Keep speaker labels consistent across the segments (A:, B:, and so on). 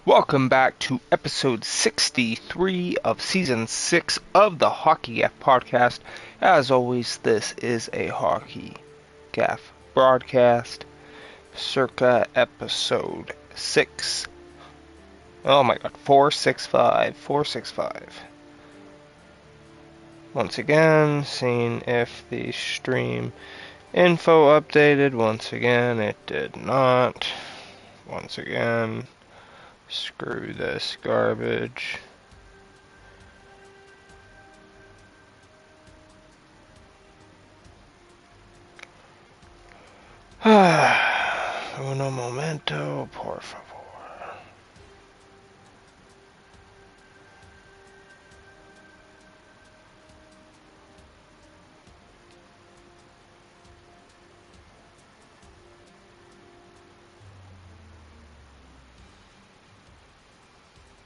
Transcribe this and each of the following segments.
A: Welcome back to episode 63 of season 6 of the Hockey F podcast. As always, this is a Hockey Gaff broadcast, circa episode 6. Oh my god, 465. 465. Once again, seeing if the stream info updated. Once again, it did not. Once again, screw this garbage. Uno momento, por favor.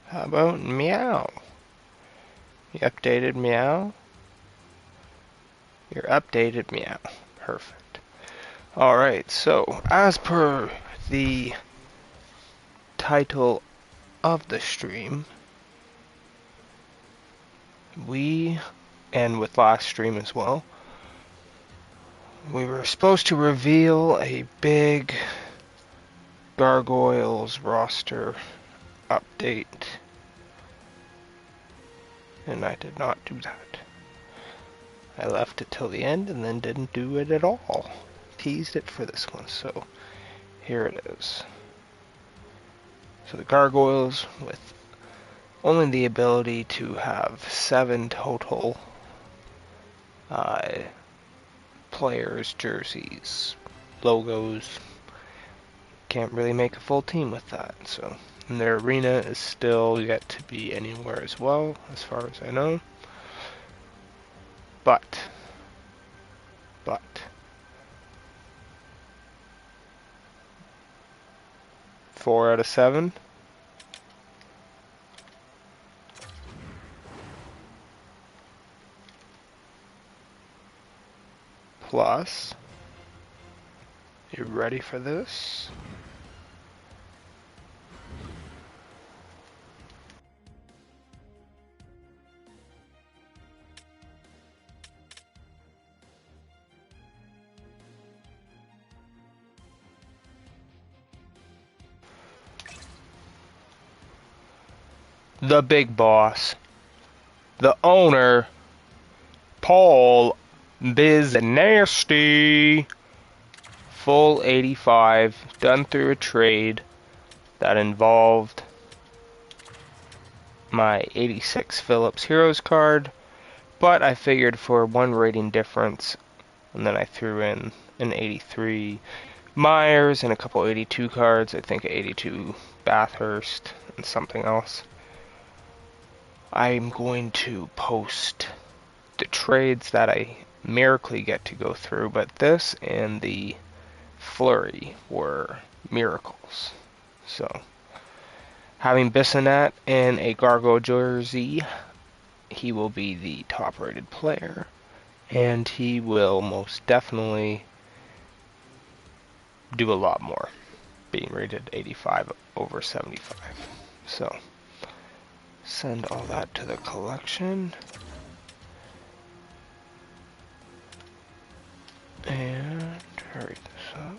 A: How about meow? You updated meow? Your updated meow. Perfect. Alright, so as per the title of the stream, and with last stream as well, we were supposed to reveal a big Gargoyles roster update, and I did not do that. I left it till the end and then didn't do it at all. Teased it for this one, so here it is. So the Gargoyles, with only the ability to have 7 total players, jerseys, logos, can't really make a full team with that. So, and their arena is still yet to be anywhere as well, as far as I know. But 4 out of 7. Plus, you ready for this? The big boss, the owner, Paul Biggzest, full 85, done through a trade that involved my 86 Phillips Heroes card, but I figured for 1 rating difference, and then I threw in an 83 Myers and a couple 82 cards, I think 82 Bathurst and something else. I'm going to post the trades that I miraculously get to go through, but this and the Flurry were miracles. So, having Bissonnette in a Gargo jersey, he will be the top rated player, and he will most definitely do a lot more, being rated 85 over 75. So, send all that to the collection. And hurry this up.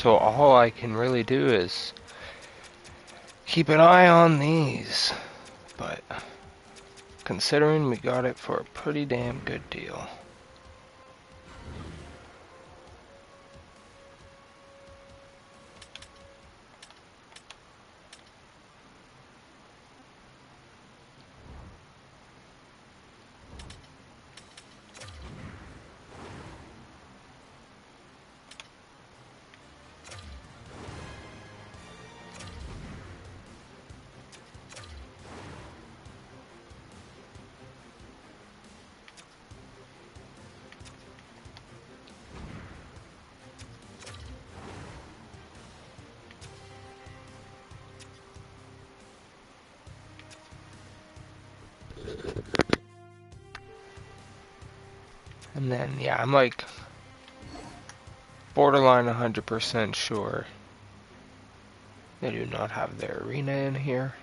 A: So all I can really do is keep an eye on these. But considering we got it for a pretty damn good deal. And then, yeah, I'm like borderline 100% sure they do not have their arena in here.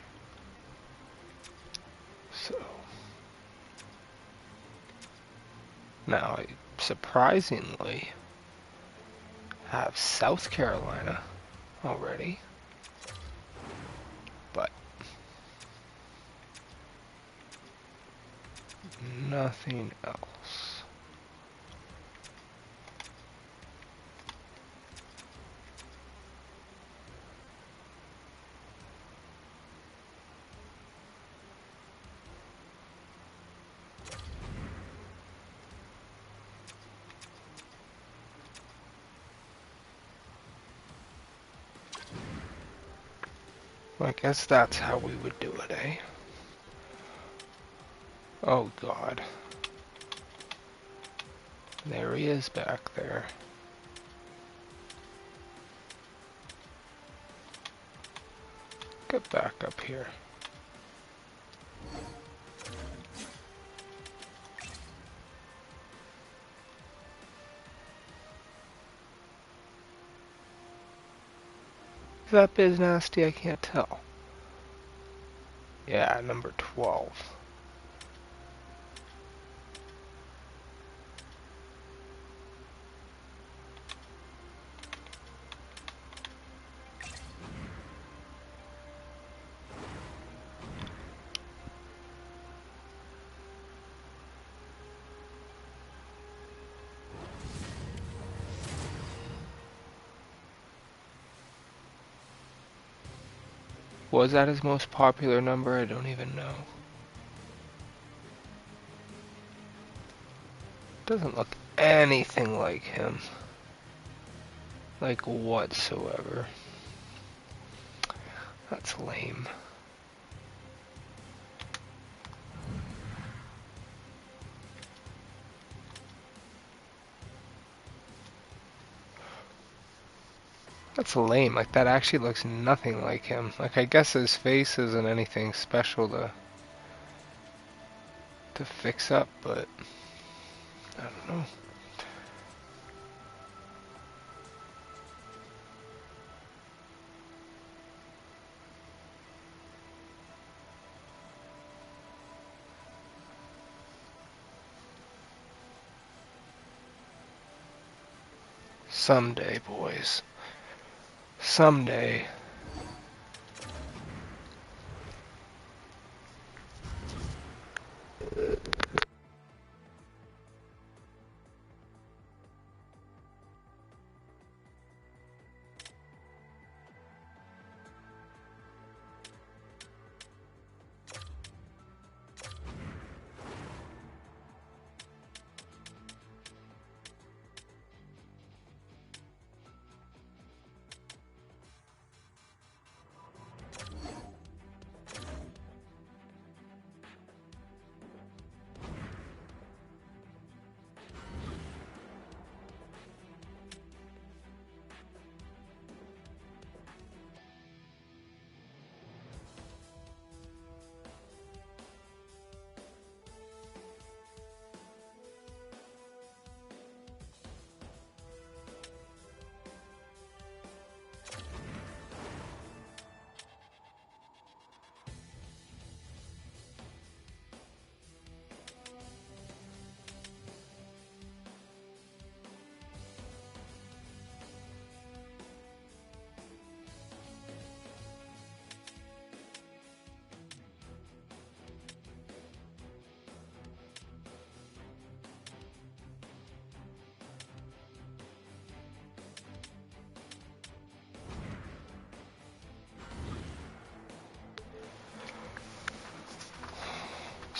A: So, now I surprisingly have South Carolina already, but nothing else. I guess that's how we would do it, eh? Oh god. There he is back there. Get back up here. Is that biz nasty? I can't tell. Yeah, number 12. Was that his most popular number? I don't even know. Doesn't look anything like him. Like whatsoever. That's lame. That's lame. Like that actually looks nothing like him. Like I guess his face isn't anything special to fix up, but I don't know. Someday, boys. Someday.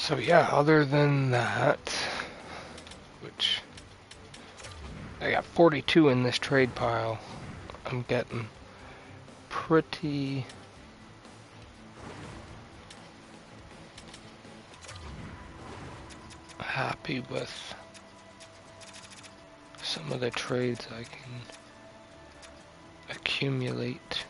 A: So yeah, other than that, which I got 42 in this trade pile, I'm getting pretty happy with some of the trades I can accumulate.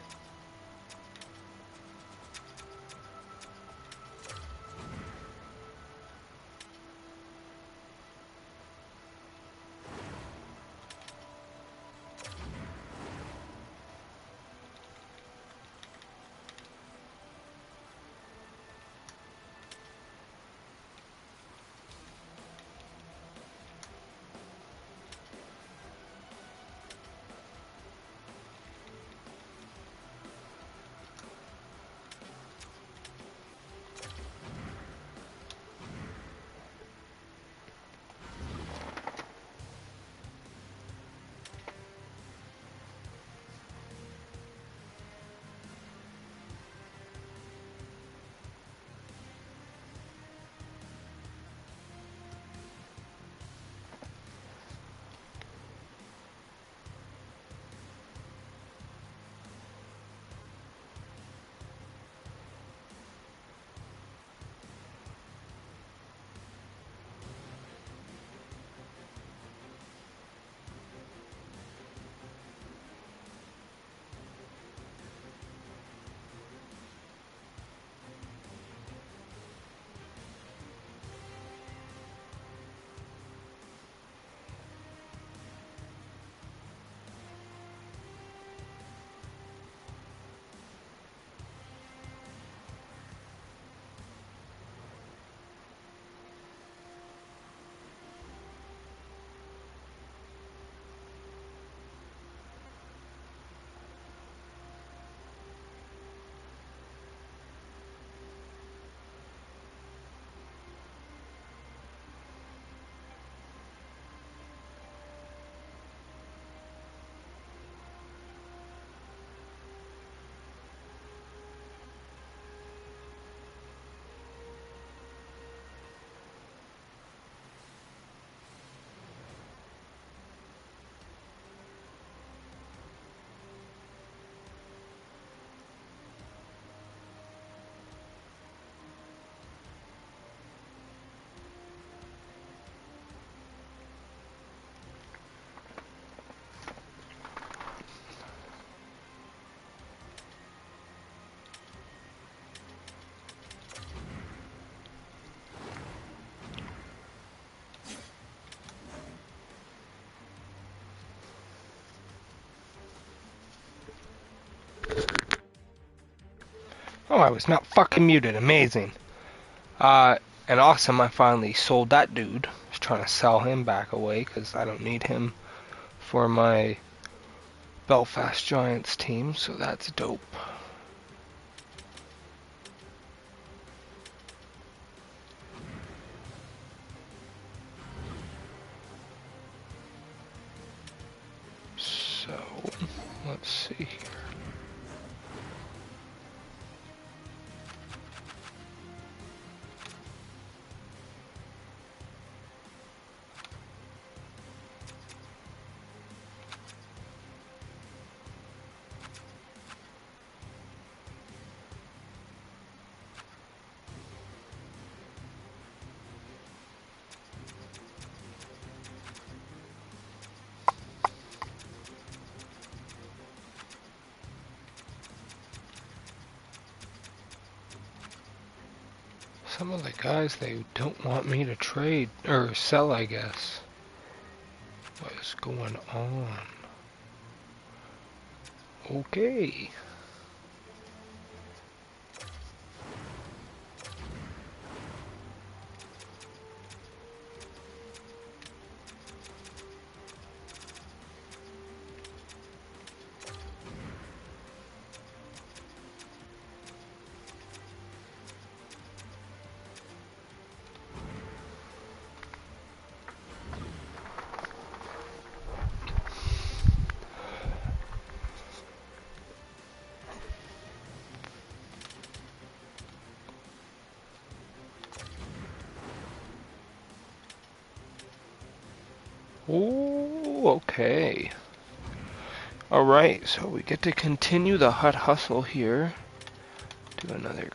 A: Oh, I was not fucking muted. Amazing. And awesome, I finally sold that dude. I was trying to sell him back away because I don't need him for my Belfast Giants team, so that's dope. So, let's see here. Some of the guys they don't want me to trade or sell, I guess. What is going on? Okay. Oh, okay. Alright, so we get to continue the hut hustle here. Do another.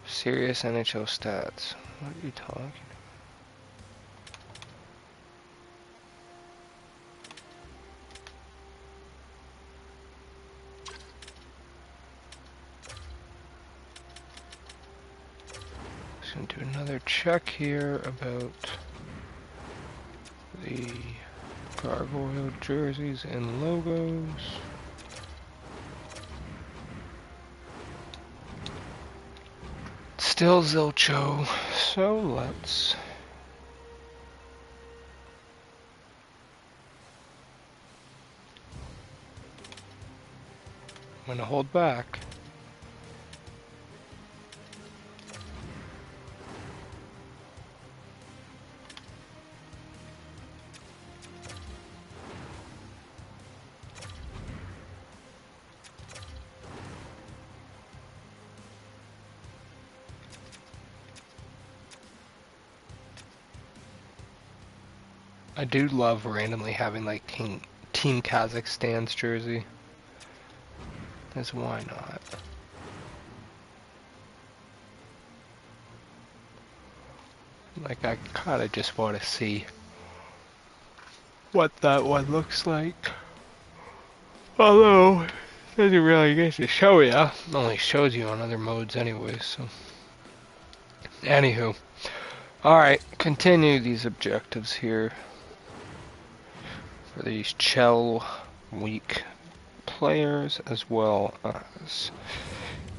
A: Serious NHL stats. What are you talking? Just gonna do another check here about the gargoyle jerseys and logos. Still Zilcho, so let's. I'm gonna hold back. I do love randomly having like Team Kazakhstan's jersey. Because why not? Like I kinda just want to see what that one looks like. Although, it doesn't really get to show ya. It only shows you on other modes anyway, so. Anywho. Alright, continue these objectives here. For these Chell Week players, as well as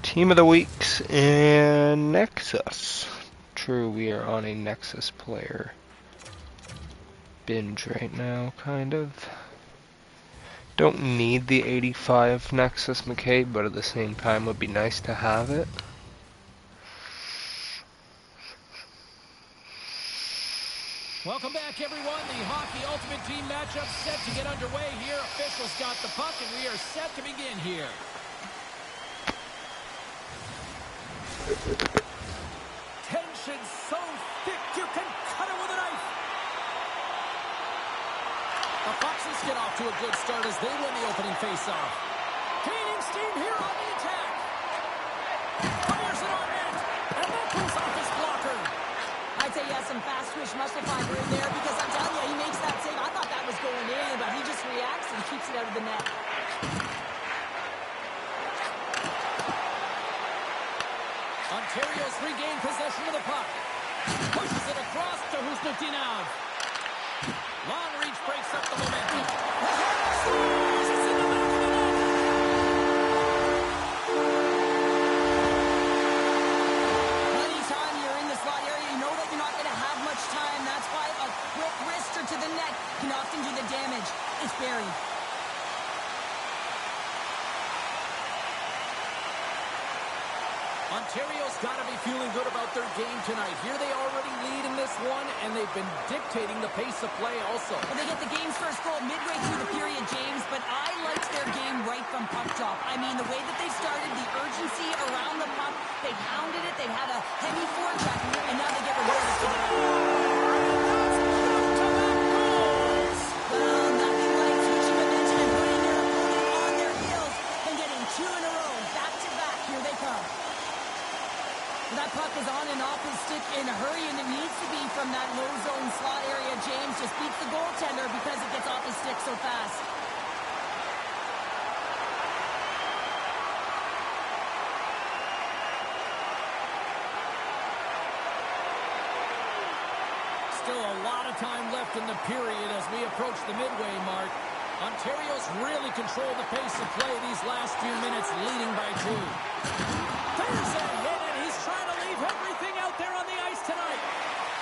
A: Team of the Weeks and Nexus. True, we are on a Nexus player binge right now, kind of. Don't need the 85 Nexus McCabe, but at the same time would be nice to have it.
B: Welcome back, everyone. The Hockey Ultimate Team matchup set to get underway here. Officials got the puck, and we are set to begin here. Tension so thick you can cut it with a knife. The Foxes get off to a good start as they win the opening faceoff. Gaining steam here on the attack. Fires it on net, and that goes off his blocker.
C: I'd say he has some fast twitch muscle fiber in there because I'm telling you, he makes that save. I thought that was going in, but he just reacts and keeps it out of the net.
B: Ontario's regained possession of the puck. Pushes it across to Husnutinov. Long reach breaks up the momentum. Scores! It's in the back of the net.
C: Anytime you're in the slot area, you know that you're not going to have much time. That's why a quick wrister to the net can often do the damage. It's buried.
B: Ontario's got to be feeling good about their game tonight. Here they already lead in this one, and they've been dictating the pace of play also.
C: Well, they get the game's first goal midway through the period, James, but I liked their game right from puck drop. I mean, the way that they started, the urgency around the puck, they hounded it, they had a heavy forecheck, and now they get rewarded for that. Well, nothing like switching momentum and putting their opponent on their heels and getting two in a row, back to back. Here they come. That puck is on and off his stick in a hurry, and it needs to be from that low zone slot area. James just beats the goaltender because it gets off his stick so fast.
B: Still a lot of time left in the period as we approach the midway mark. Ontario's really controlled the pace of play these last few minutes, leading by 2. There's a hit, and he's trying to leave everything out there on the ice tonight.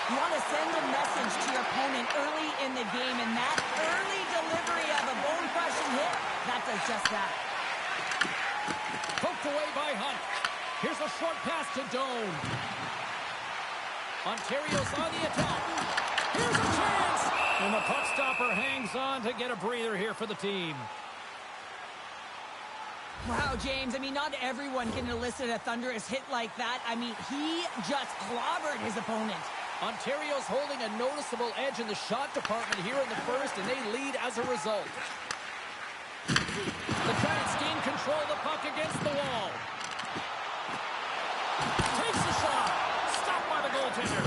C: You want to send a message to your opponent early in the game, and that early delivery of a bone-crushing hit, that does just that.
B: Poked away by Hunt. Here's a short pass to Doan. Ontario's on the attack. Here's a chance. And the puck stopper hangs on to get a breather here for the team.
C: Wow, James, I mean, not everyone can elicit a thunderous hit like that. I mean, he just clobbered his opponent.
B: Ontario's holding a noticeable edge in the shot department here in the first, and they lead as a result. The Giants gain control of the puck against the wall. Takes the shot. Stopped by the goaltender.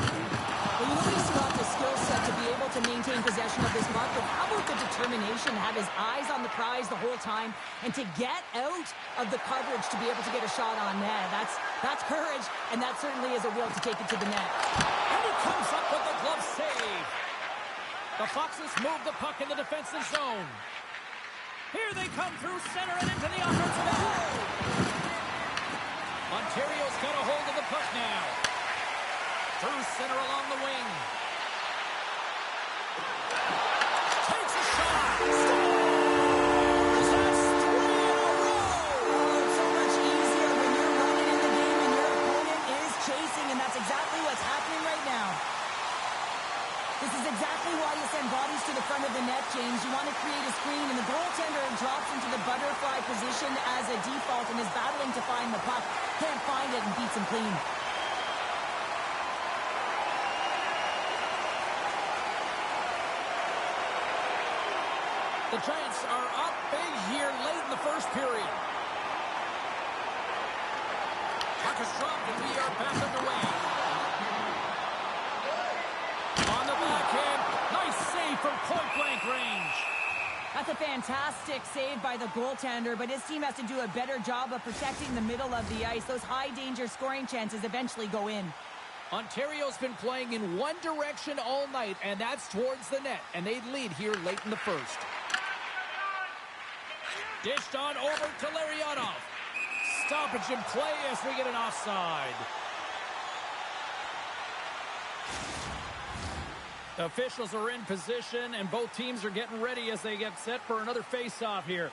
C: Well, you know he's got the skill set to be able to maintain possession of this puck, but how about the determination to have his eyes on the prize the whole time and to get out of the coverage to be able to get a shot on net? That's courage, and that certainly is a will to take it to the net.
B: And he comes up with the glove save. The Foxes move the puck in the defensive zone. Here they come through center and into the offensive end. Ontario's got a hold of the puck now. Through center along the wing. Takes a shot. Scores! That's 3 in a row.
C: Oh, it's so much easier when you're running in the game and your opponent is chasing, and that's exactly what's happening right now. This is exactly why you send bodies to the front of the net, James. You want to create a screen, and the goaltender drops into the butterfly position as a default and is battling to find the puck. Can't find it and beats him clean.
B: The Giants are up big here late in the first period. Puck is dropped and we are back underway. On the backhand, nice save from point-blank range.
C: That's a fantastic save by the goaltender, but his team has to do a better job of protecting the middle of the ice. Those high-danger scoring chances eventually go in.
B: Ontario's been playing in one direction all night, and that's towards the net, and they lead here late in the first. Dished on over to Larionov. Stoppage in play as we get an offside. Officials are in position, and both teams are getting ready as they get set for another face-off here.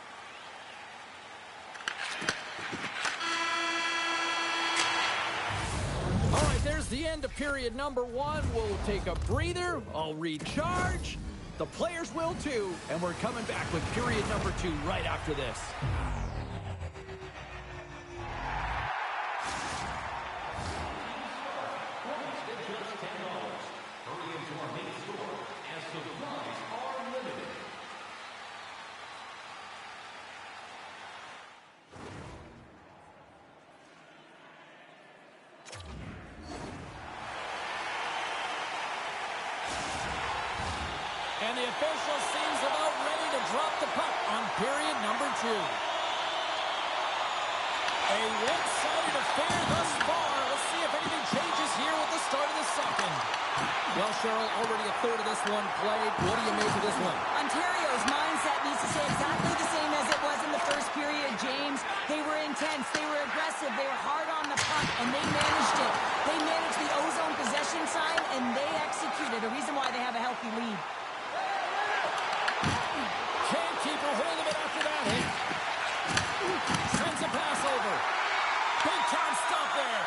B: All right, there's the end of period number 1. We'll take a breather. I'll recharge. The players will too, and we're coming back with period number 2 right after this. And the official seems about ready to drop the puck on period number 2. A one-sided affair thus far. Let's see if anything changes here with the start of the second. Well, Cheryl, already a third of this one played. What do you make of this one?
C: Ontario's mindset needs to stay exactly the same as it was in the first period, James. They were intense, they were aggressive, they were hard on the puck, and they managed it. They managed the ozone possession sign, and they executed. A reason why they have a healthy lead.
B: Can't keep a hold of it after that hit. Sends a pass over. Big time stop there.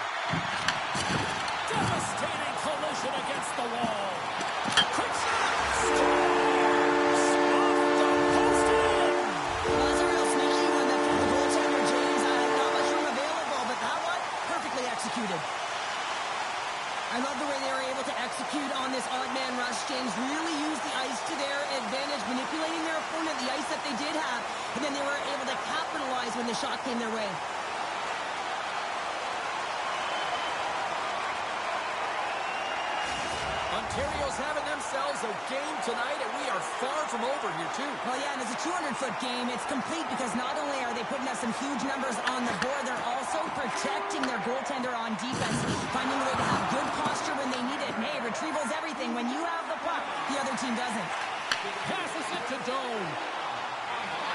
B: Devastating collision against the wall. Quick shot. Scores! Off the post in.
C: Well, that's a real sneaky one that from the goaltender, James. Not much room available, but that one, perfectly executed. I love the way they were able to execute on this odd man rush, James. Really use the ice to their advantage, manipulating their opponent, the ice that they did have, and then they were able to capitalize when the shot came their way.
B: Ontario's having themselves a game tonight, and we are far from over here, too.
C: Well, yeah, and it's a 200-foot game. It's complete because not only are they putting up some huge numbers on the board, they're also protecting their goaltender on defense, finding a way to have good posture when they need it. And, hey, retrieval's everything. When you have the puck, the other team doesn't.
B: Passes it to Doan.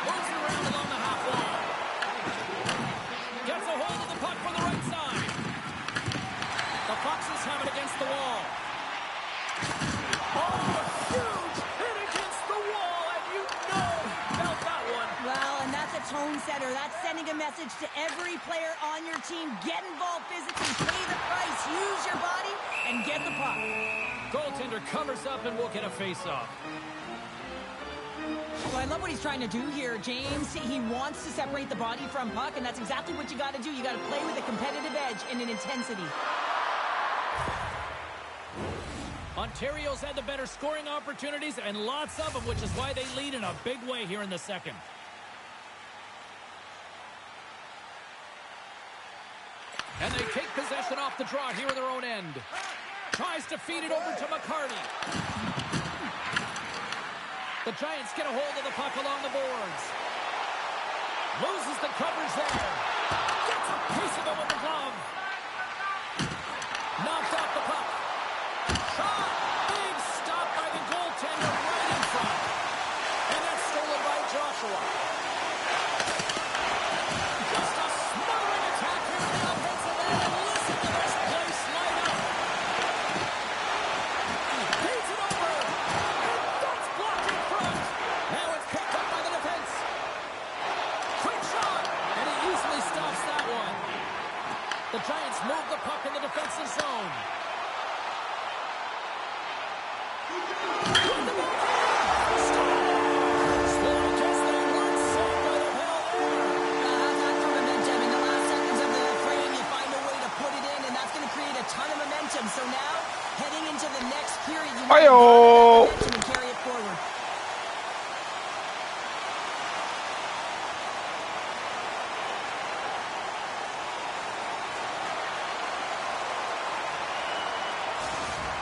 B: Moves it around along the half wall. Gets a hold of the puck from the right side. The Foxes have it against the wall. Oh, huge hit against the wall, and you know felt that one.
C: Well, and that's a tone setter. That's sending a message to every player on your team. Get involved physically, pay the price, use your body, and get the puck.
B: Goaltender covers up, and we'll get a face-off.
C: Well, I love what he's trying to do here, James. He wants to separate the body from puck, and that's exactly what you got to do. You got to play with a competitive edge and an intensity.
B: Ontario's had the better scoring opportunities, and lots of them, which is why they lead in a big way here in the second. And they take possession off the draw here in their own end. Tries to feed it over to McCarty. The Giants get a hold of the puck along the boards. Loses the coverage there. Gets a piece of it with the glove. Knocked off the puck. Shot. Big stop by the goaltender right in front. And that's stolen by Joshua. Just a smothering attack here in the offensive end. And listen to this place light up. Feeds it over. And that's blocked in front. Now it's picked up by the defense. Quick shot. And he easily stops that one. The Giants move the puck in the defensive zone.
C: So now, heading into the next period, you
A: want to
C: garner that momentum and carry it forward.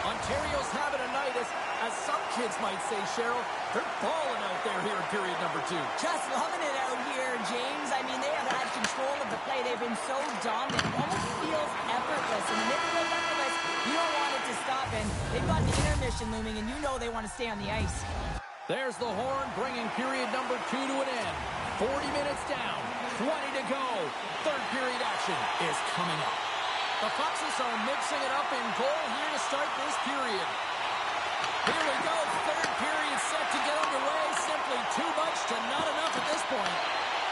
B: Ontario's having a night, as some kids might say, Cheryl. They're balling out there here in period number 2.
C: Just loving it out here, James. I mean, they have had control of the play. They've been so dominant. It almost feels effortless. And when it feels effortless, you don't want it to stop. And they've got the intermission looming, and you know they want to stay on the ice.
B: There's the horn, bringing period number 2 to an end. 40 minutes down, 20 to go. Third period action is coming up. The Foxes are mixing it up in goal here to start this period. Here we go, third period set to get underway. Simply too much to not enough at this point.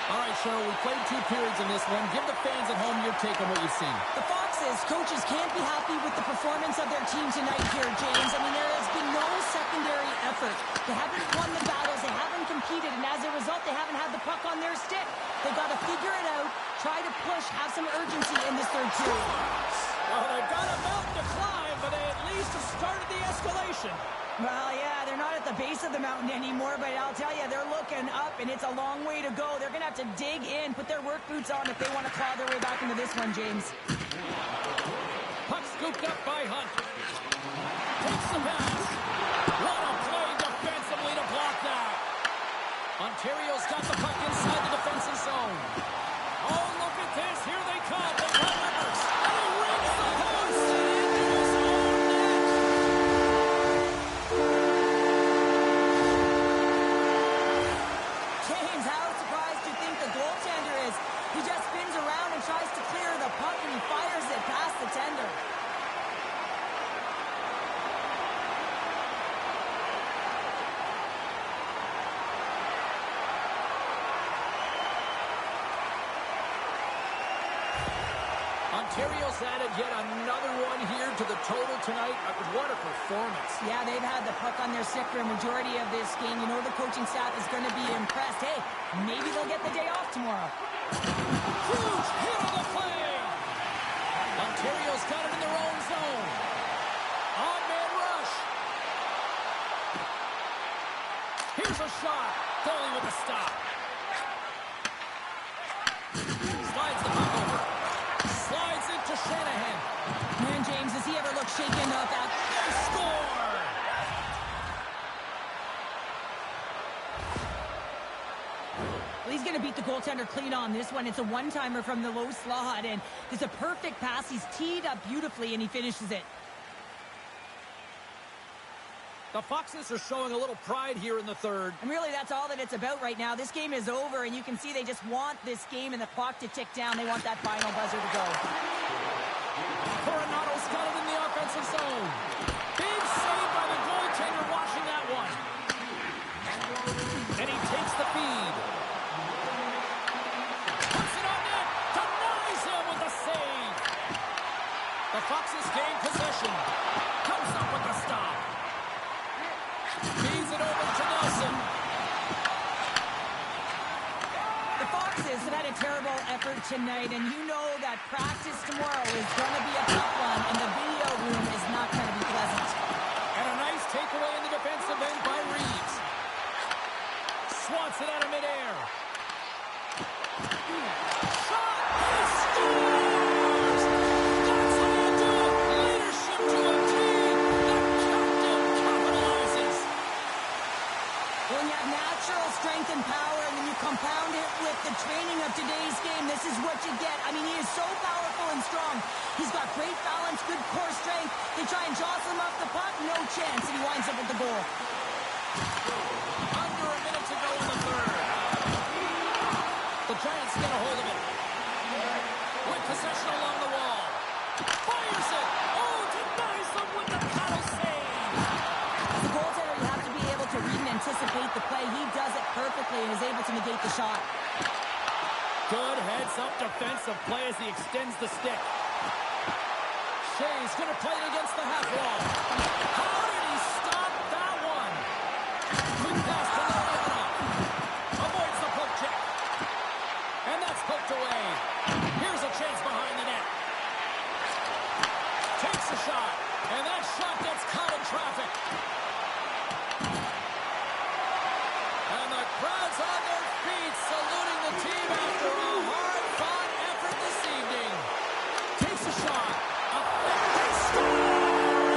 B: All right, Cheryl, we played 2 periods in this one. Give the fans at home your take on what you've seen.
C: The Foxes, coaches can't be happy with the performance of their team tonight here, James. I mean, there has been no secondary effort. They haven't won the battles. They haven't competed. And as a result, they haven't had the puck on their stick. They've got to figure it out, try to push, have some urgency in this third period.
B: Well, they've got a mountain to climb, but they at least have started the escalation.
C: Well, yeah, they're not at the base of the mountain anymore, but I'll tell you, they're looking up, and it's a long way to go. They're going to have to dig in, put their work boots on if they want to claw their way back into this one, James.
B: Puck scooped up by Hunt. Takes the pass. What a play defensively to block that. Ontario's got the puck inside the defensive zone. Oh, look at this. Here they come. They got Rivers. And he rings the post into his own net.
C: James, how surprised do you think the goaltender is? He just spins around and tries to clear the puck, and he fires it past the tender.
B: Ontario's added yet another one here to the total tonight. What a performance.
C: Yeah, they've had the puck on their stick for a majority of this game. You know the coaching staff is going to be impressed. Hey, maybe they'll get the day off tomorrow.
B: Huge hit on the play. Ontario's got it in their own zone. On-man rush. Here's a shot. Foley with a stop. Slides the puck over. Slides into Shanahan.
C: Man, James, does he ever look shaken up at
B: Score!
C: Well, he's going to beat the goaltender clean on this one. It's a one-timer from the low slot, and it's a perfect pass. He's teed up beautifully, and he finishes it.
B: The Foxes are showing a little pride here in the third.
C: And really, that's all that it's about right now. This game is over, and you can see they just want this game and the clock to tick down. They want that final buzzer to go.
B: Coronado's got it in the offensive zone. Big save by the goaltender watching that one. And he takes the feed. Puts it on net. Denies him with the save. The Foxes gain possession. Comes up with the stop. Feeds it over to Nelson.
C: tonight, and you know that practice tomorrow is going to be a tough one, and the video room is not going to be pleasant.
B: And a nice takeaway in the defensive end by Reeves. Swats it out of midair. Shot! He scores! That's how you do it! Leadership to a team! The captain capitalizes!
C: When you have natural strength and power, and then you compound it with the training of today's game, this is what you get. I mean, he is so powerful and strong. He's got great balance, good core strength. They try and jostle him off the puck, no chance, and he winds up with the goal.
B: Under a minute to go in the third. The Giants get a hold of it. With possession along the wall. Fires it! Oh, denies them with the paddle save!
C: As a goaltender, you have to be able to read and anticipate the play. He does it perfectly and is able to negate the shot.
B: Good heads-up defensive play as he extends the stick. Shea's going to play it against the half wall. How did he stop that one? Quick pass to Loriano. Avoids the poke check. And that's poked away. Here's a chance behind the net. Takes a shot. And that shot gets caught in traffic. And the crowd's on their feet, saluting the team after a hard-fought effort this evening. Takes a shot. They score!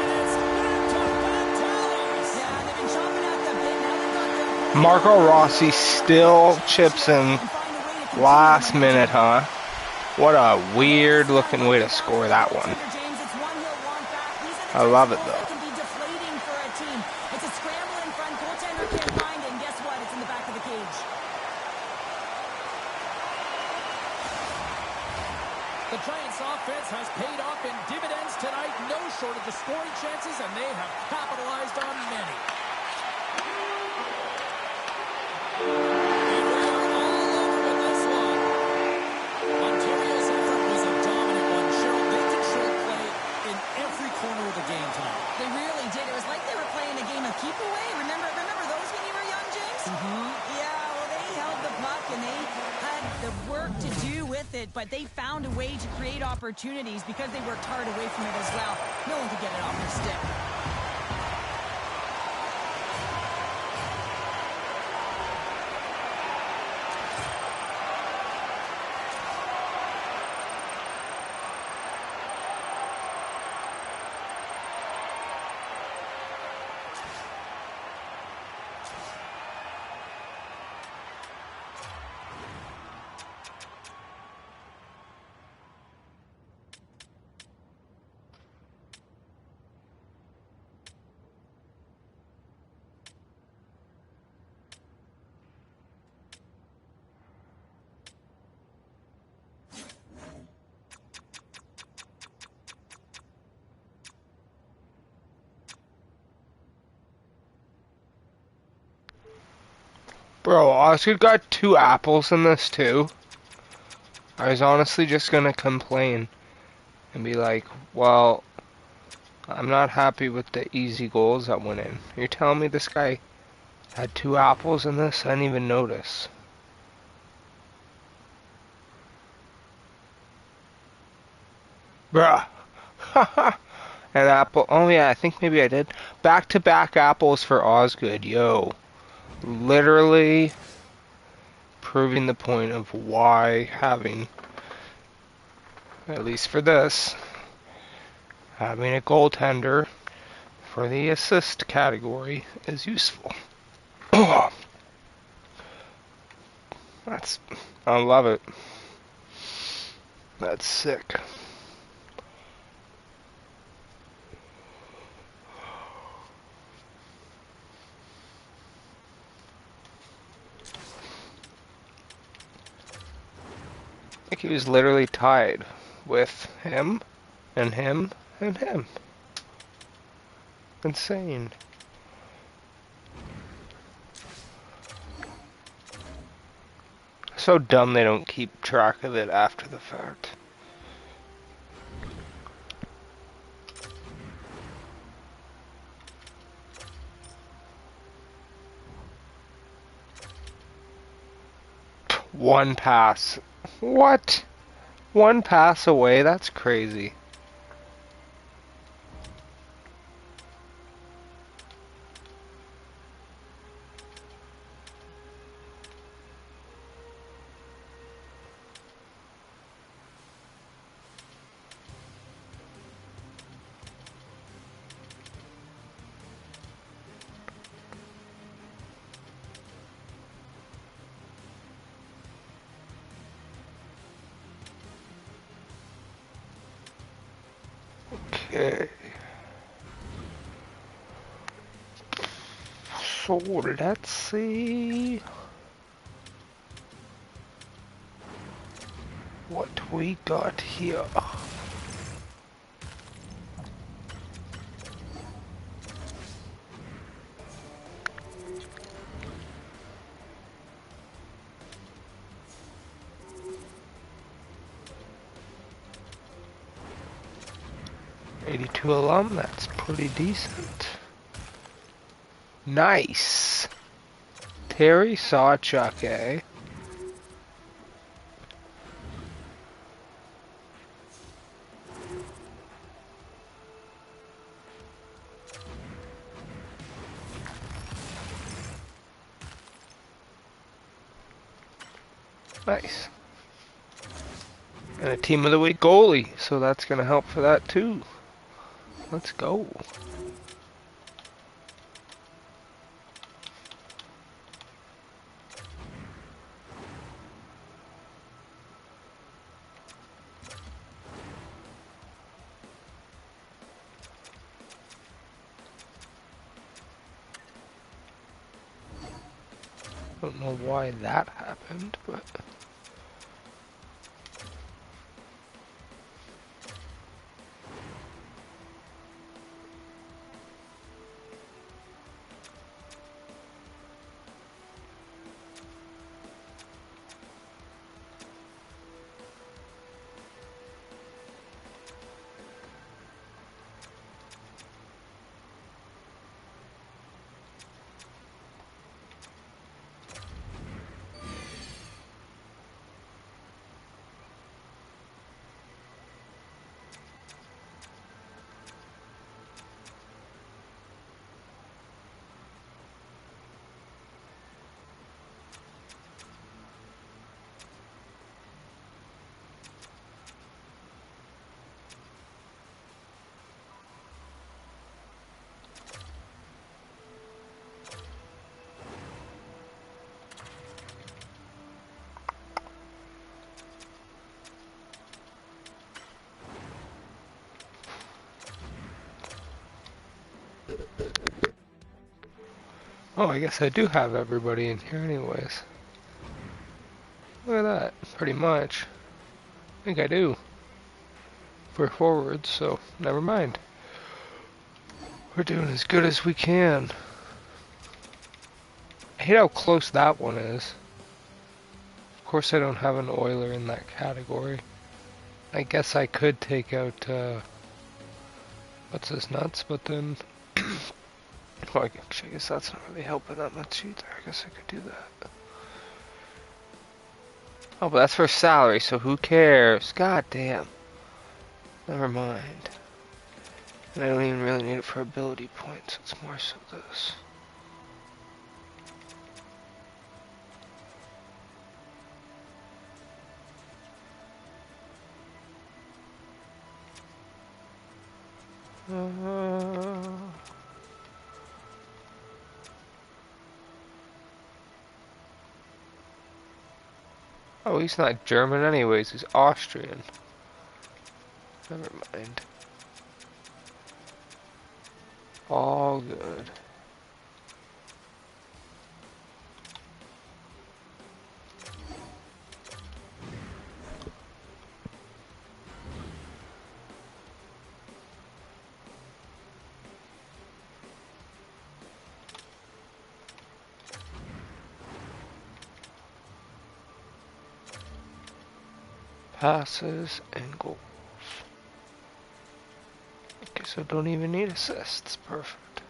B: And it's back-to-back tallies.
C: Yeah, they've been chopping out the bit. Now they've got their...
A: Marco Rossi still chips in last minute, huh? What a weird looking way to score that one. I love it though.
C: It can be deflating for a team. It's a scramble in front. Goaltender can't find it, and guess what? It's in the back of the cage.
B: The Giants' offense has paid off in dividends tonight. No shortage of scoring chances, and they have capitalized on many. And we are all over with this one. Ontario's effort was a dominant one. Cheryl, they controlled play in every corner of the game tonight.
C: They really did. It was like they were playing a game of keep away. Remember those when you were young, James? Yeah, well, they held the puck and they had the work to do with it, but they found a way to create opportunities because they worked hard away from it as well. No one could get it off their stick.
A: Bro, Oscar got 2 apples in this too. I was honestly just gonna complain and be like, well, I'm not happy with the easy goals that went in. You're telling me this guy had 2 apples in this? I didn't even notice. Bruh. An apple. Oh yeah, I think maybe I did. Back-to-back apples for Osgood. Yo. Literally proving the point of why having, at least for this, having a goaltender for the assist category is useful. Oh, I love it. That's sick. I think he was literally tied with him and him and him. Insane. So dumb they don't keep track of it after the fact. One pass. What? One pass away, that's crazy. Okay. So let's see what we got here. '82 alum, that's pretty decent. Nice. Terry Sawchuk, eh? Nice. And a team of the week goalie, so that's gonna help for that too. Let's go. Don't know why that happened, but oh, I guess I do have everybody in here anyways. Look at that, pretty much. I think I do. For forwards, so never mind. We're doing as good as we can. I hate how close that one is. Of course I don't have an Oiler in that category. I guess I could take out, what's his nuts, but then... well, I guess that's not really helping that much either. I guess I could do that. Oh, but that's for salary, so who cares? God damn. Never mind. And I don't even really need it for ability points. It's more so this. Oh, he's not German anyways. He's Austrian. Never mind. All good. Passes and goals. Okay, so don't even need assists. Perfect.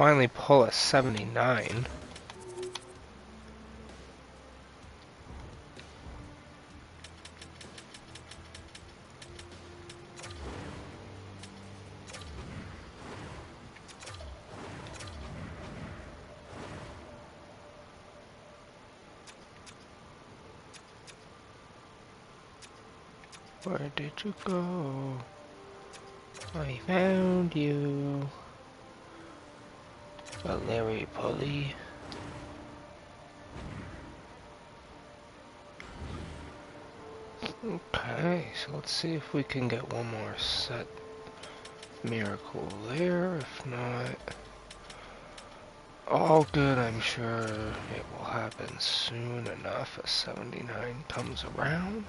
A: finally pull a 79. Where did you go? I found you. Larry Pulley. Okay, so let's see if we can get one more set miracle there. If not, all good, I'm sure it will happen soon enough as 79 comes around.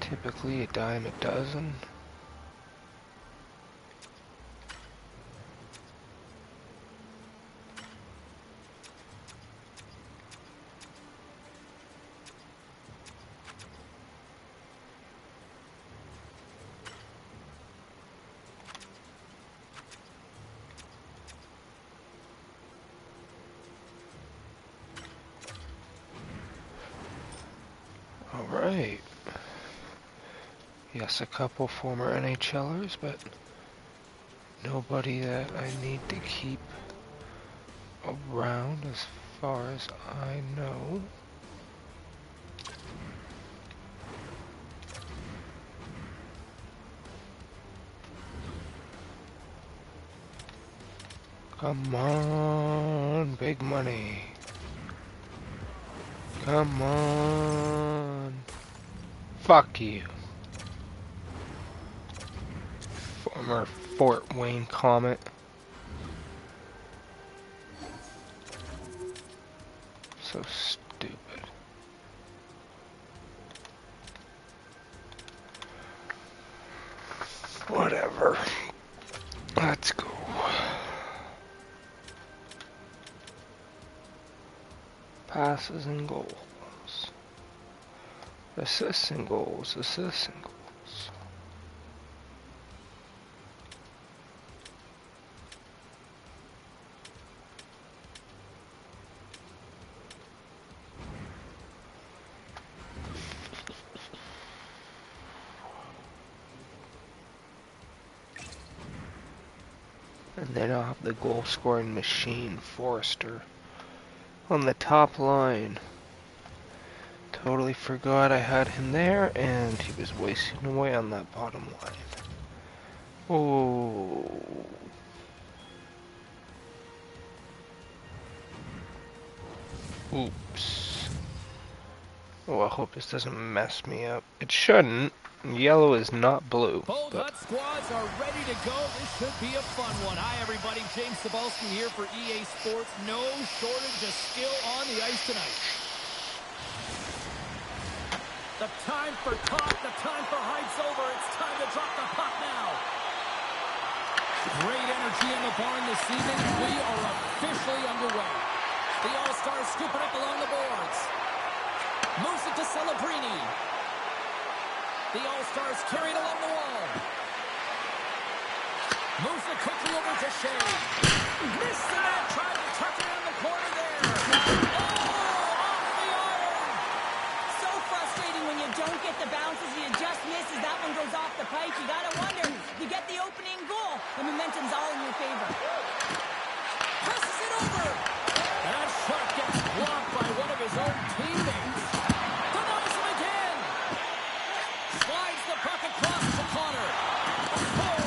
A: Typically a dime a dozen. Alright. Yes, a couple former NHLers, but nobody that I need to keep around as far as I know. Come on, big money. Come on. Fuck you. Former Fort Wayne Comet. So stupid. Whatever. Let's go. Passes and goals. Assists and goals. Assists and goals. And then I'll have the goal scoring machine, Forrester, on the top line. Totally forgot I had him there, and he was wasting away on that bottom line. Oh. Oops. Oh, I hope this doesn't mess me up. It shouldn't. Yellow is not blue.
B: Both Hut squads are ready to go. This should be a fun one. Hi, everybody. James Cebulski here for EA Sports. No shortage of skill on the ice tonight. The time for talk, the time for hype's over. It's time to drop the puck now. Great energy in the barn this evening. We are officially underway. The All-Stars scoop it up along the boards. Moves it to Celebrini. The All-Stars carried along the wall. Moves it quickly over to Shea. Missed the net, tried to tuck it on the corner there. Oh, off the iron.
C: So frustrating when you don't get the bounces, you just miss as that one goes off the pipe. You gotta wonder, you get the opening goal, the momentum's all in your favor.
B: Passes it over. That shot gets blocked by one of his own teammates. Denies him again. Slides the puck across to Connor. Oh,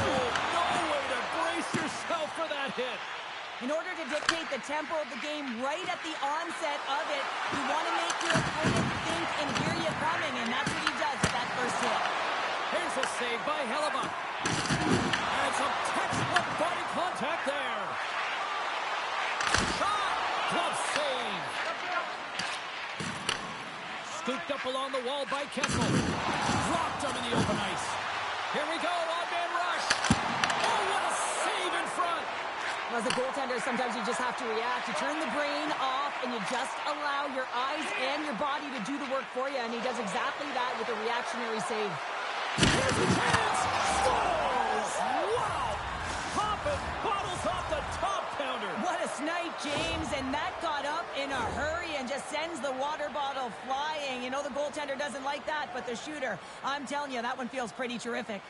B: no way to brace yourself for that hit.
C: In order to dictate the tempo of the game right at the onset of it, you want to make your opponent think and hear you coming, and that's what he does with that first hit.
B: Here's a save by Hellebuck. And some textbook body contact there. Shot! Glove save. Scooped up along the wall by Kessel. Dropped him in the open ice. Here we go, on-man rush. Oh, what a save in front.
C: As a goaltender, sometimes you just have to react. You turn the brain off, and you just allow your eyes and your body to do the work for you, and he does exactly that with a reactionary save.
B: Here's the chance. Scores! Wow! Popped it. Bottles off the top pounder.
C: What a snipe, James, and that got up in a hurry and just sends the water bottle flying. You know the goaltender doesn't like that, but the shooter, I'm telling you, that one feels pretty terrific.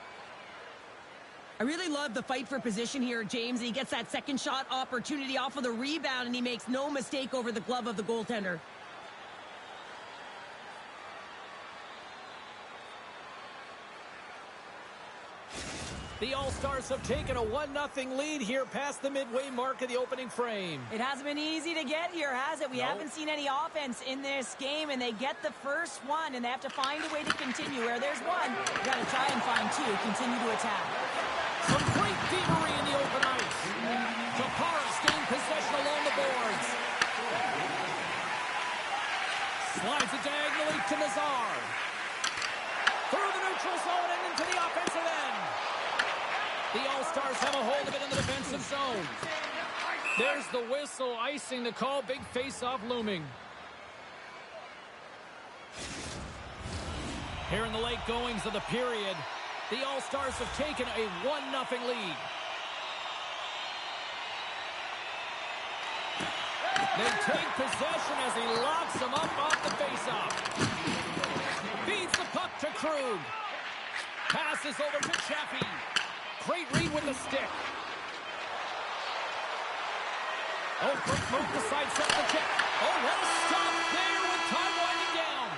C: I really love the fight for position here, James. He gets that second shot opportunity off of the rebound, and he makes no mistake over the glove of the goaltender.
B: The All-Stars have taken a 1-0 lead here past the midway mark of the opening frame.
C: It hasn't been easy to get here, has it? We haven't seen any offense in this game, and they get the first one, and they have to find a way to continue. Where there's one, you got to try and find two, continue to attack.
B: Some great thievery in the open ice. Taparas gained possession along the boards. Slides it diagonally to Nazar. Through the neutral zone and into the offensive end. The All-Stars have a hold of it in the defensive zone. There's the whistle, icing the call. Big face-off looming. Here in the late goings of the period, the All-Stars have taken a 1-0 lead. They take possession as he locks them up off the face-off. Feeds the puck to Krug. Passes over to Chaffee. Great read with the stick. Oh, great move to sidestep the check. Oh, what a stop there with time winding down.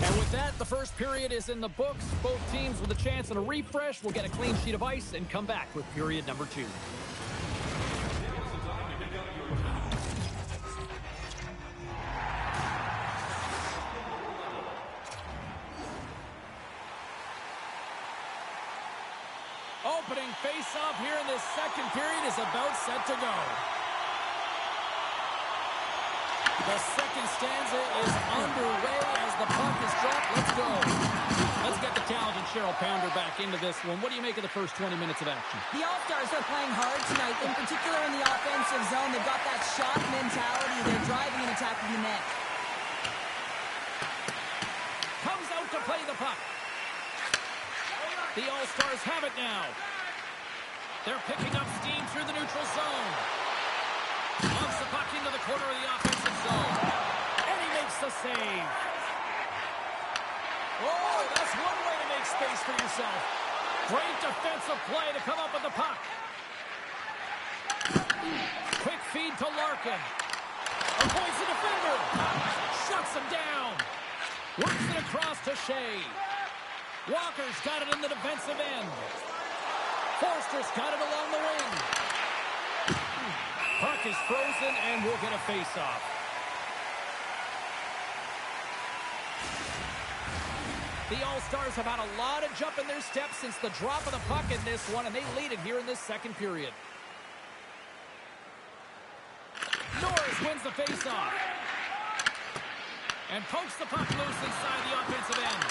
B: And with that, the first period is in the books. Both teams with a chance at a refresh will get a clean sheet of ice and come back with period number 2. Opening face-off here in this second period is about set to go. The second stanza is underway as the puck is dropped. Let's go. Let's get the talented Cheryl Pounder back into this one. What do you make of the first 20 minutes of action?
C: The All-Stars are playing hard tonight, in particular in the offensive zone. They've got that shot mentality. They're driving and attacking the net.
B: Comes out to play the puck. The All-Stars have it now. They're picking up steam through the neutral zone. Moves the puck into the corner of the offensive zone. And he makes the save. Oh, that's one way to make space for yourself. Great defensive play to come up with the puck. Quick feed to Larkin. Avoids the defender. Shuts him down. Works it across to Shea. Walker's got it in the defensive end. Forster's got it along the wing. Puck is frozen, and we'll get a face-off. The All-Stars have had a lot of jump in their steps since the drop of the puck in this one, and they lead it here in this second period. Norris wins the face-off. And pokes the puck loose inside the offensive end.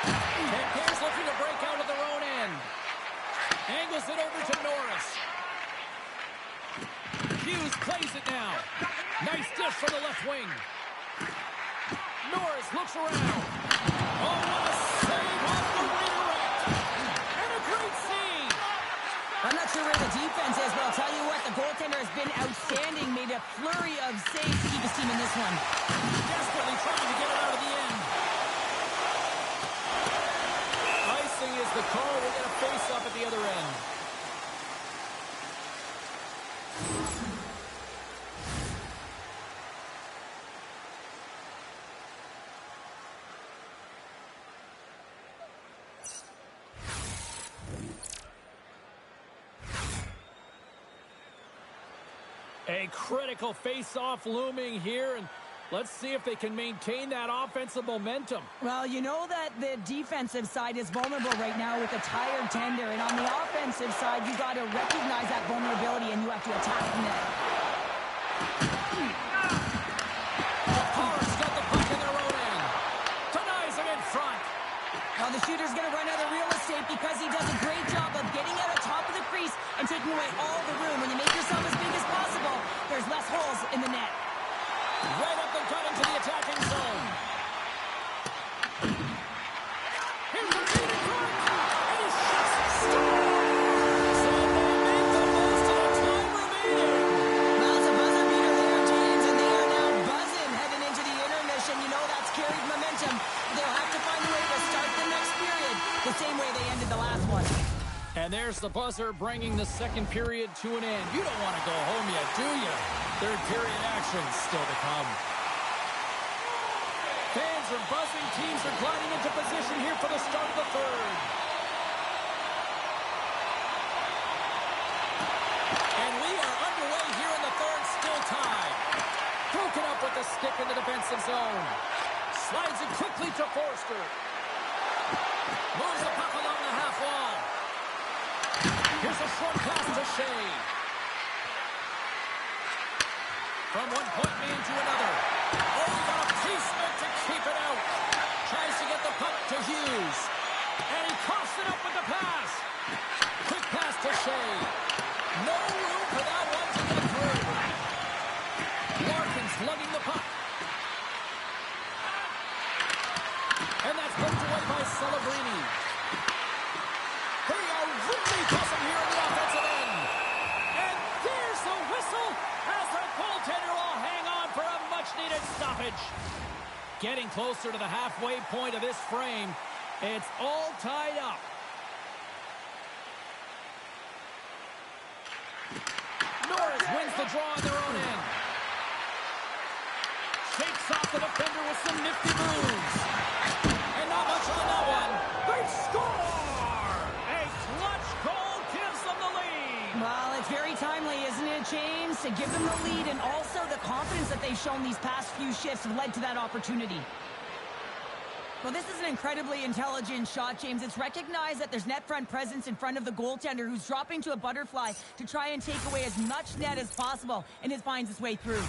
B: Here's looking to break out of their own end. Angles it over to Norris. Hughes plays it now. Nice dish from the left wing. Norris looks around. Oh, what a save off the redirect. And a great save.
C: I'm not sure where the defense is, but I'll tell you what, the goaltender has been outstanding. Made a flurry of saves to keep his team in this one.
B: Desperately trying to get it out of the end. Icing is the call. We'll get a face-up at the other end. A critical face-off looming here, and let's see if they can maintain that offensive momentum.
C: Well, you know that the defensive side is vulnerable right now with a tired tender, and on the offensive side, you got to recognize that vulnerability, and you have to attack the net.
B: Taparas got the puck in their own end. Denies him in front.
C: Well, the shooter's going to run out of real estate because he does a great job of getting out of top of the crease and taking away all the room. When you make yourself as big as possible, there's less holes in the net.
B: Right up the gut into the attacking zone. Here's the feed in front. And he shuts it. So they make And there's the buzzer bringing the second period to an end. You don't want to go home yet, do you? Third period action still to come. Fans are buzzing. Teams are gliding into position here for the start of the third. And we are underway here in the third, still tied. Broken up with the stick in the defensive zone. Slides it quickly to Forster. Moves the puck along the half wall. Here's a short pass to Shea. From one point man to another. Oh, got a placement to keep it out. Tries to get the puck to Hughes. And he coughs it up with the pass. Quick pass to Shea. No room for that one to get through. Larkin's lugging the puck. And that's poked away by Celebrini. They are really buzzing here in the offensive end. And there's the whistle as the goaltender will hang on for a much-needed stoppage. Getting closer to the halfway point of this frame. It's all tied up. Norris wins the draw on their own end. Shakes off the defender with some nifty moves. And not much on that one. They score! A clutch goal gives them the lead.
C: Well, it's very timely, isn't it, James? To give them the lead, and also the confidence that they've shown these past few shifts have led to that opportunity. Well, this is an incredibly intelligent shot, James. It's recognized that there's net front presence in front of the goaltender, who's dropping to a butterfly to try and take away as much net as possible, and it finds its way through.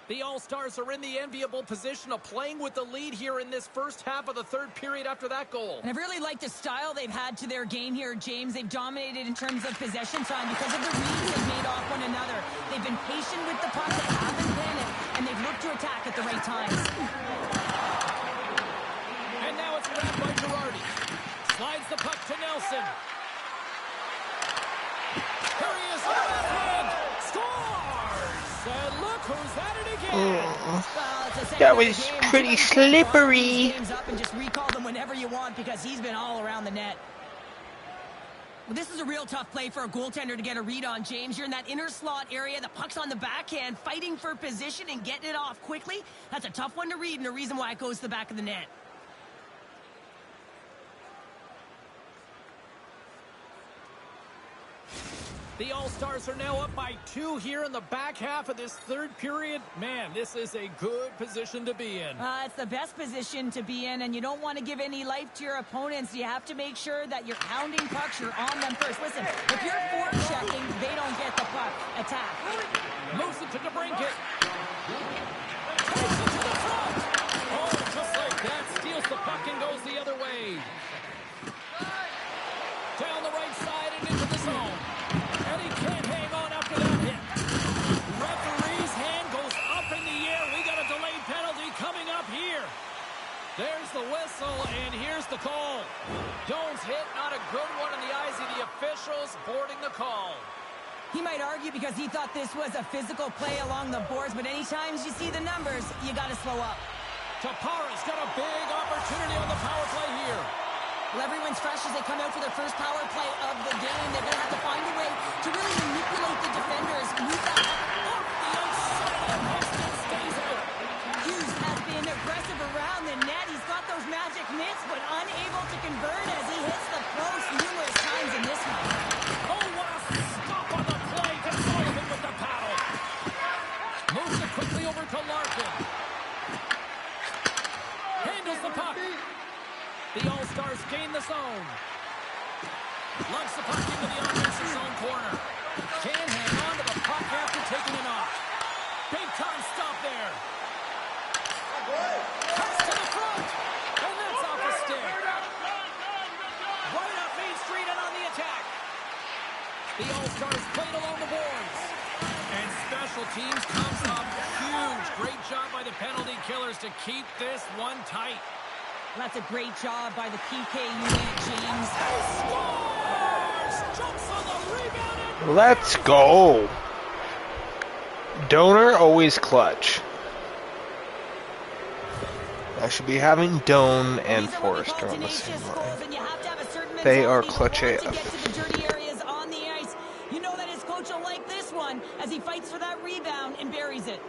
B: The All-Stars are in the enviable position of playing with the lead here in this first half of the third period after that goal.
C: And I've really liked the style they've had to their game here, James. They've dominated in terms of possession time because of the reads they've made off one another. They've been patient with the puck, they haven't panicked, and they've looked to attack at the right times.
B: And now it's grabbed by Girardi. Slides the puck to Nelson. Here he is on that hand. Scores! And look who's at it again.
A: That was pretty slippery.
C: Up and just recall them whenever you want because he's been all around the net. Well, this is a real tough play for a goaltender to get a read on, James. You're in that inner slot area. The puck's on the backhand, fighting for position and getting it off quickly. That's a tough one to read and a reason why it goes to the back of the net.
B: The All-Stars are now up by 2 here in the back half of this third period. Man, this is a good position to be in.
C: It's the best position to be in, and you don't want to give any life to your opponents. You have to make sure that you're hounding pucks, you're on them first. Listen, if you're forechecking, they don't get the puck. Attack.
B: Moves it to DeBrincat. Takes it to the front. Oh, just like that, steals the puck and goes the other way. Down the right side and into the zone. And he can't hang on after that hit. Referee's hand goes up in the air. We got a delayed penalty coming up here. There's the whistle, and here's the call. Jones hit, not a good one in the eyes of the officials, boarding the call.
C: He might argue because he thought this was a physical play along the boards, but anytime you see the numbers, you got to slow up.
B: Tapara's got a big opportunity on the power play here.
C: Well, everyone's fresh as they come out for their first power play of the game. They're going to have to find a way to really manipulate the defenders. Move that off the outside of the post and stays out. Hughes has been aggressive around the net. He's got those magic mitts, but unable to convert as he hits the post numerous times in this one.
B: Oh, what a stop on the play to Sullivan with the paddle. Moves it quickly over to Larkin. Handles the puck. The All-Stars gain the zone. Lugs the puck into the offensive zone corner. Can't hang on to the puck after taking it off. Big time stop there. Pass to the front. And that's off the stick. Right up Main Street and on the attack. The All-Stars played along the boards. And special teams comes up huge. Great job by the penalty killers to keep this one tight.
C: That's a great job by the PK unit, James.
B: He scores! Jumps on the rebound and
A: Let's go. Donor always clutch. I should be having Doan and
C: These are what we
A: Forrester
C: call
A: on the same
C: tenacious
A: line.
C: goals, and you have to have a certain
A: They are
C: mentality to
A: clutch
C: want to get to the
A: AF.
C: dirty areas on the ice. You know that his coach will like this one as he fights for that rebound and buries it.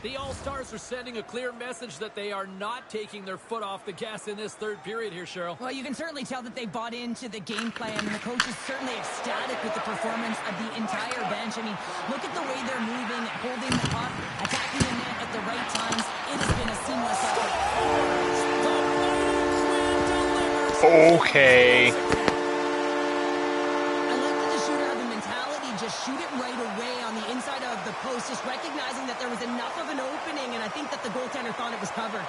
B: The All-Stars are sending a clear message that they are not taking their foot off the gas in this third period here, Cheryl.
C: Well, you can certainly tell that they bought into the game plan, and the coach is certainly ecstatic with the performance of the entire bench. I mean, look at the way they're moving, holding the puck, attacking the net at the right times. It has been a seamless effort.
A: Okay.
C: I like that the shooter had the mentality, just shoot it right away on the inside of the post, just recognizing that there was enough of an opening, and I think that the goaltender thought it was covered.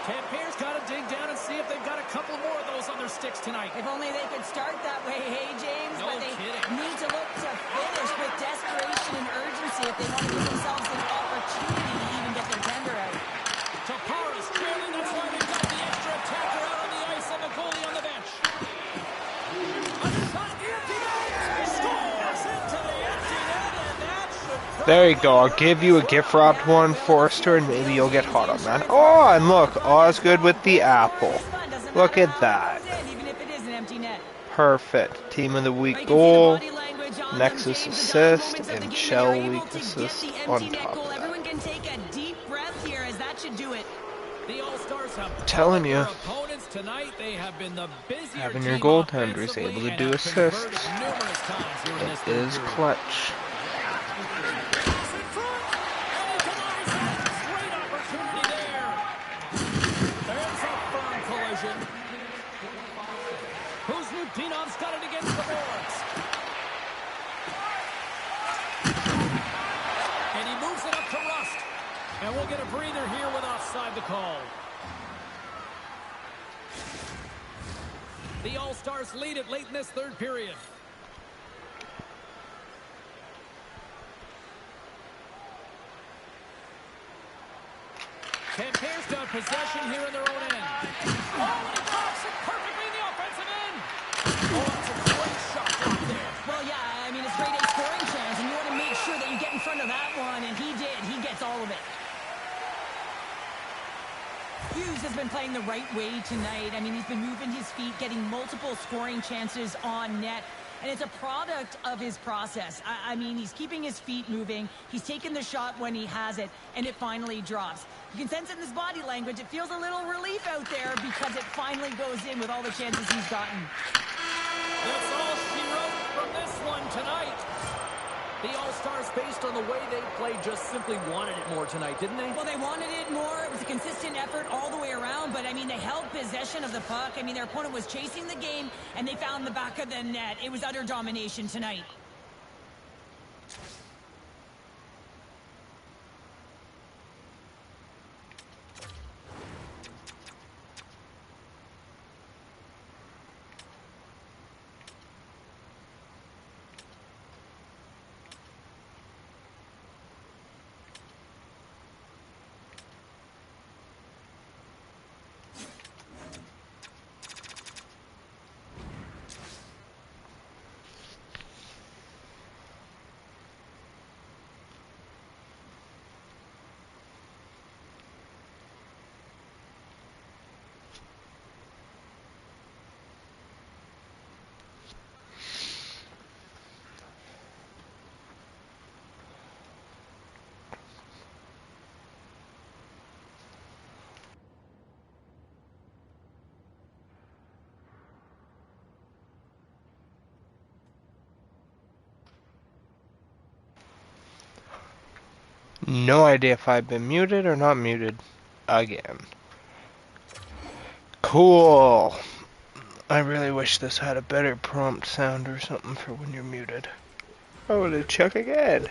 B: Tampair's got to dig down and see if they've got a couple more of those on their sticks tonight.
C: If only they could start that way, hey, James?
B: No
C: But they
B: kidding.
C: need to look to finish with desperation and urgency if they want to give themselves an opportunity to even get their tender out.
B: Tapara's trailing. That's why they've got the extra attacker out on the ice and the goalie on the bench. A shot empty net. Scores into the empty net, and that should
A: There you go. I'll give you a gift wrapped one, Forrester, and maybe you'll get hot on that. Oh, and look, Osgood with the apple. Look at that.
C: Even if it is an empty net.
A: Perfect. Team of the
C: Well,
A: week
C: you can see the
A: goal,
C: body language on them,
A: Nexus
C: James. The dying
A: assist,
C: moments of the
A: and
C: game,
A: Shell
C: they're able
A: week
C: to get
A: assist
C: the
A: on
C: empty net
A: top
C: goal.
A: of that.
C: Everyone can take a deep breath here, as that should do it.
B: The All-Stars have
A: Telling
B: their
A: you.
B: opponents tonight. They have been the busier
A: Having your
B: team
A: goaltender is
B: offensively
A: able to
B: and
A: do
B: have
A: assists.
B: converted numerous times here in this
A: It
B: third
A: is
B: period.
A: clutch.
B: Pass in front, and he denies it. Great opportunity there. There's a firm collision. Kuznipinov's got it against the boards. And he moves it up to Rust. And we'll get a breather here with offside the call. The All-Stars lead it late in this third period. Tampair's got possession here in their own end. Oh, and he drops it perfectly in the offensive end. Oh, that's a great shot right there.
C: Well, yeah, I mean, it's grade A scoring chance, and you want to make sure that you get in front of that one, and he did. He gets all of it. Hughes has been playing the right way tonight. I mean, he's been moving his feet, getting multiple scoring chances on net. And it's a product of his process. I mean, he's keeping his feet moving. He's taking the shot when he has it, and it finally drops. You can sense it in his body language. It feels a little relief out there because it finally goes in with all the chances he's gotten.
B: That's all she wrote from this one tonight. The All-Stars, based on the way they played, just simply wanted it more tonight, didn't they?
C: Well, they wanted it more. It was a consistent effort all the way around, but, I mean, they held possession of the puck. I mean, their opponent was chasing the game, and they found the back of the net. It was utter domination tonight.
A: No idea if I've been muted or not muted again. Cool. I really wish this had a better prompt sound or something for when you're muted. I want to check again.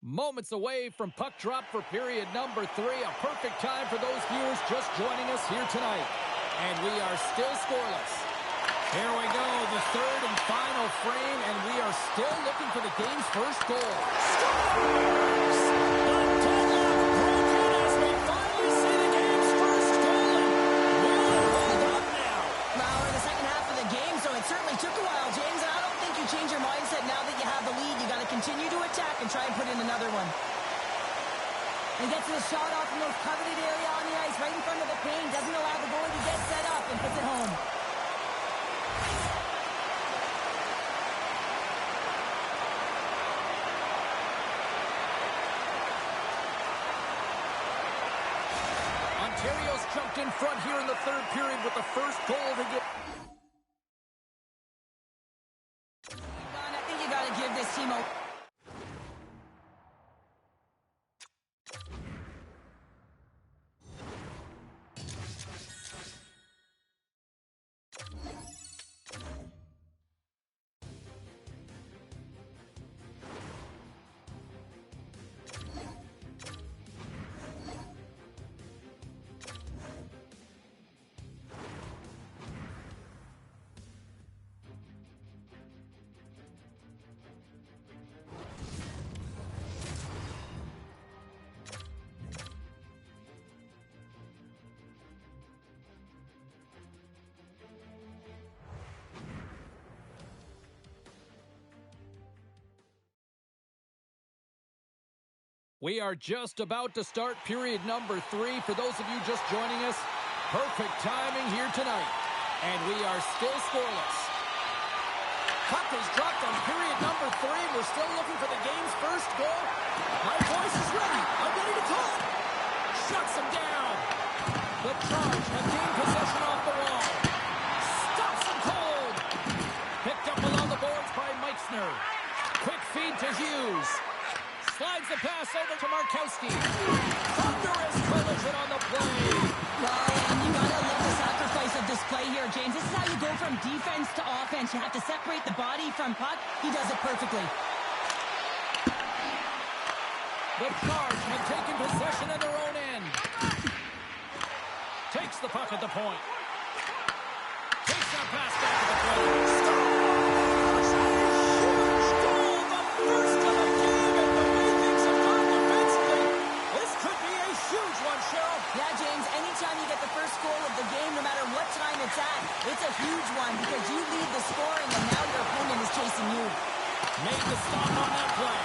B: Moments away from puck drop for period number 3. A perfect time for those viewers just joining us here tonight. And we are still scoreless. Here we go, the third and final frame, and we are still looking for the game's first goal. Scores! The deadlock broken as we finally see the game's first goal. Will it hold up now?
C: Now we're in the second half of the game, so it certainly took a while, James, and I don't think you change your mindset now that you have the lead. You got to continue to attack and try and put in another one. And gets the shot off the most coveted area on the ice, right in front of the paint. Doesn't allow the goalie to get set up and puts it home.
B: Ontario's jumped in front here in the third period with the first goal to get.
C: I think you got to give this team a...
B: We are just about to start period number 3. For those of you just joining us, perfect timing here tonight. And we are still scoreless. Puck is dropped on period number 3. We're still looking for the game's first goal. My voice is ready. I'm ready to call it. Shuts him down. The Charge have gained possession off the wall. Stops him cold. Picked up along the boards by Meixner. Quick feed to Hughes. Slides the pass over to Markowski. Thunderous collision on the play.
C: Ryan, you gotta love the sacrifice of this play here, James. This is how you go from defense to offense. You have to separate the body from puck. He does it perfectly.
B: The Charge have taken possession at their own end. Takes the puck at the point. Takes that pass back to the play. Scores! A huge goal! The first of the game, and the way things have gone defensively, this could be a huge one, Cheryl.
C: Yeah, James, anytime you get the first goal of the game, no matter what time it's at, it's a huge one because you lead the scoring and now your opponent is chasing you.
B: Made the stop on that play.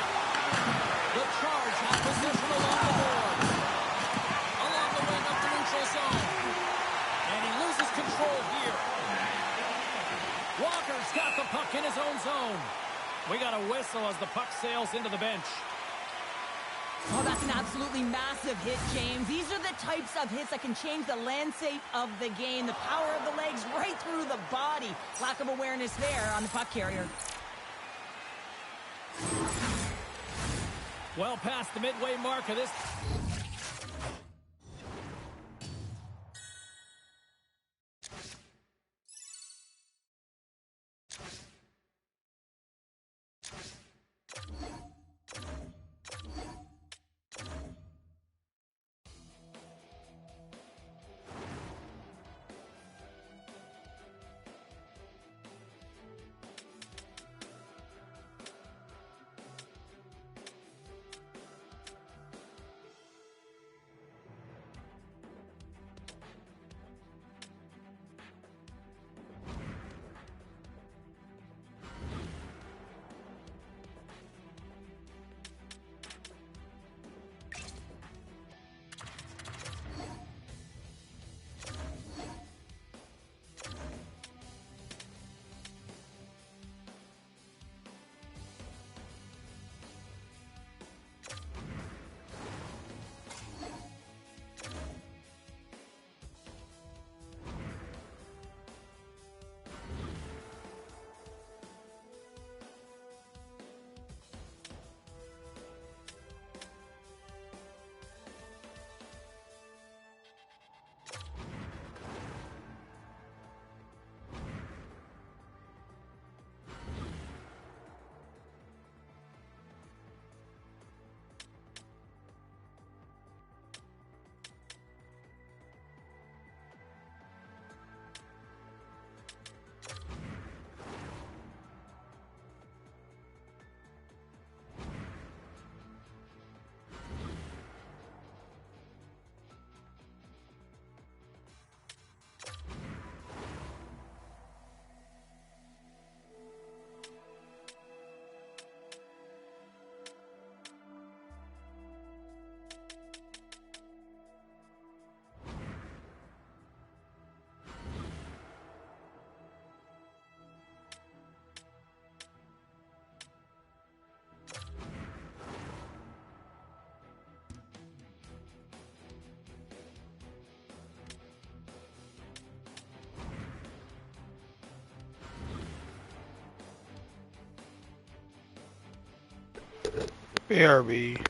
B: The Charge have possession along the boards. Along the wing up the neutral zone. And he loses control here. Walker's got the puck in his own zone. We got a whistle as the puck sails into the bench.
C: Oh, that's an absolutely massive hit, James. These are the types of hits that can change the landscape of the game. The power of the legs right through the body. Lack of awareness there on the puck carrier.
B: Well past the midway mark of this.
A: BRB.